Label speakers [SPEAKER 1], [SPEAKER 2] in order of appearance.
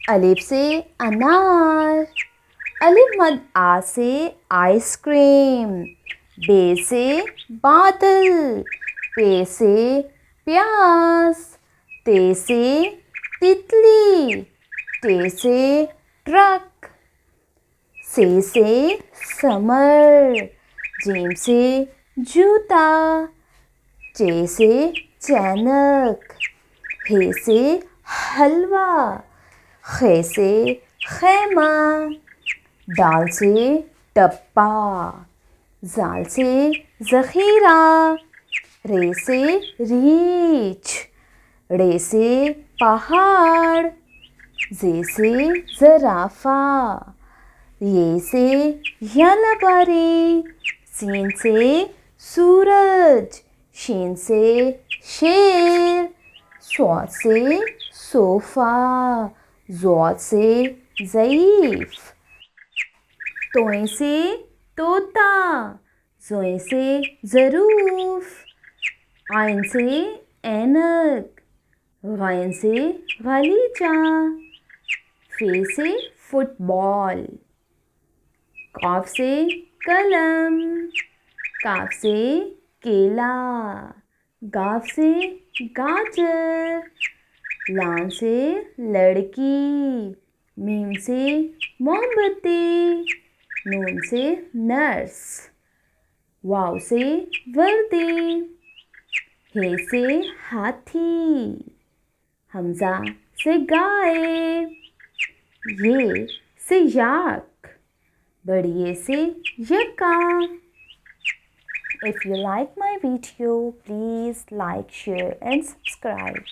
[SPEAKER 1] अलिफ से अनार, अलिफ मद आ से आइसक्रीम, बे से बादल, पे से प्याज, ते से तितली, टे से ट्रक, से समर, जीम से जूता, चे से चैनक, हे से हलवा, खे से खैमा, दाल से डब्बा, जाल से ज़ख़ीरा, रे से रीछ, रे से पहाड़, जे से ज़राफ़ा, ये से यलबरी, सीन से सूरज, शीन से शेर, स्वाद से सोफ़ा, ज़ौद से ज़ईफ़, तोए से तोता, ज़ोए से ज़रूफ़, आइन से ऐनक, गैन से गलीचा, फे से फुटबॉल, काफ से कलम, काफ से केला, गाफ से गाजर, लाम से लड़की, मीम से मोमबत्ती, नून से नर्स, वाव से वर्दी, हे से हाथी, हमजा से गाय, ये से याक, बड़िए से यक्का. If you like my video, please like, share and subscribe.